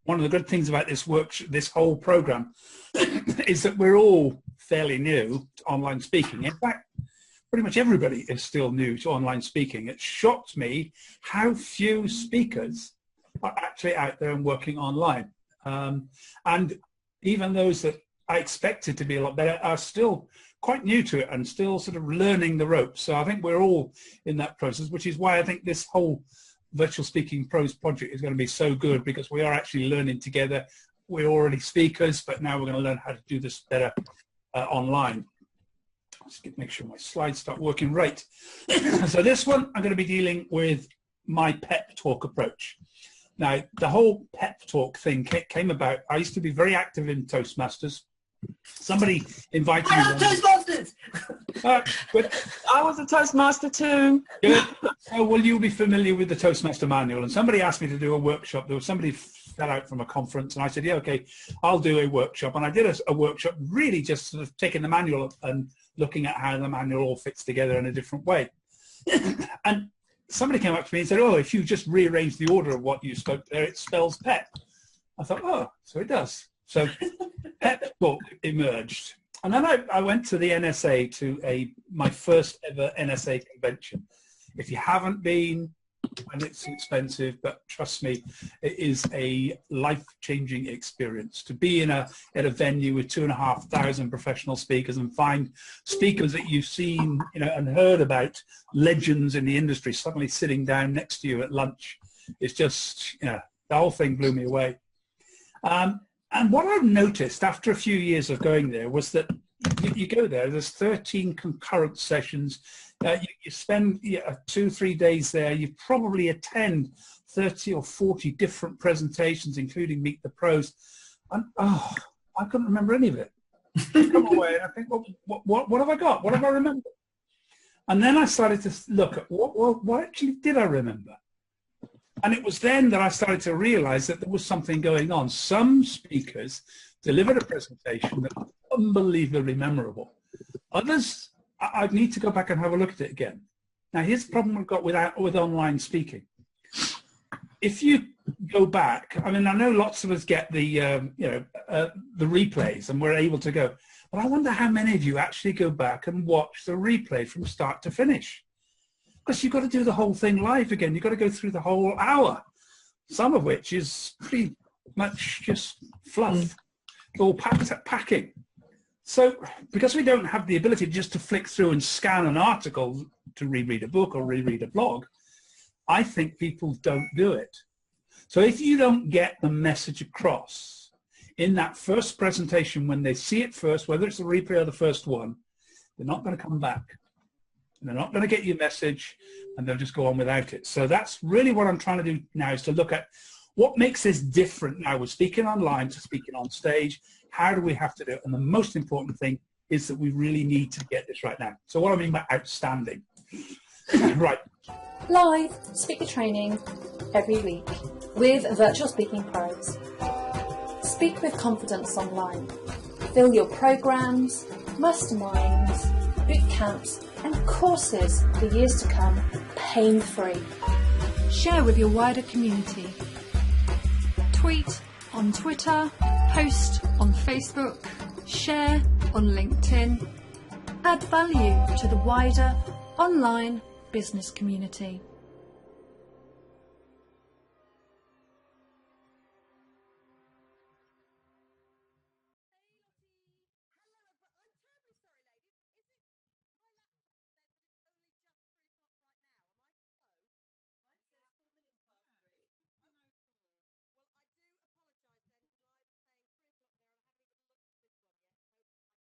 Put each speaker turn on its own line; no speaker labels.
one of the good things about this whole program is that we're all fairly new to online speaking. In fact, pretty much everybody is still new to online speaking. It shocked me how few speakers are actually out there and working online. And even those that I expected to be a lot better are still quite new to it and still sort of learning the ropes. So I think we're all in that process, which is why I think this whole Virtual Speaking Pros project is going to be so good, because we are actually learning together. We're already speakers, but now we're going to learn how to do this better online. Let's make sure my slides start working right. So this one, I'm going to be dealing with my pep talk approach. Now, the whole pep talk thing came about. I used to be very active in Toastmasters. Somebody invited me.
I love Toastmasters!
But
I was a Toastmaster too.
Good. So, well, you'll be familiar with the Toastmaster manual. And somebody asked me to do a workshop. There was somebody fell out from a conference, and I said, yeah, okay, I'll do a workshop. And I did a workshop really just sort of taking the manual and looking at how the manual all fits together in a different way. And somebody came up to me and said, oh, if you just rearrange the order of what you spoke there, it spells pep. I thought, oh, so it does. So pep talk emerged. And then I went to the NSA, to my first ever NSA convention. If you haven't been, and it's expensive, but trust me, it is a life-changing experience to be at a venue with 2,500 professional speakers and find speakers that you've seen, and heard about, legends in the industry, suddenly sitting down next to you at lunch. It's just, the whole thing blew me away. And what I've noticed after a few years of going there was that you go there's 13 concurrent sessions. You spend 2-3 days there. You probably attend 30 or 40 different presentations, including Meet the Pros. And I couldn't remember any of it. I come away and I think, well, what have I got? What have I remembered? And then I started to look at what actually did I remember? And it was then that I started to realize that there was something going on. Some speakers delivered a presentation that was unbelievably memorable. Others, I'd need to go back and have a look at it again. Now, here's the problem we've got with online speaking. If you go back, I mean, I know lots of us get the replays and we're able to go, but I wonder how many of you actually go back and watch the replay from start to finish. Because you've got to do the whole thing live again. You've got to go through the whole hour, some of which is pretty much just fluff, all packing. So because we don't have the ability just to flick through and scan an article to reread a book or reread a blog, I think people don't do it. So if you don't get the message across in that first presentation, when they see it first, whether it's the replay or the first one, they're not going to come back. They're not going to get your message, and they'll just go on without it. So that's really what I'm trying to do now, is to look at what makes this different now with speaking online to speaking on stage. How do we have to do it? And the most important thing is that we really need to get this right now. So what I mean by outstanding. Right.
Live speaker training every week with Virtual Speaking Pros. Speak with confidence online. Fill your programs, masterminds, boot camps and courses for years to come pain-free.
Share with your wider community. Tweet on Twitter, post on Facebook, share on LinkedIn. Add value to the wider online business community.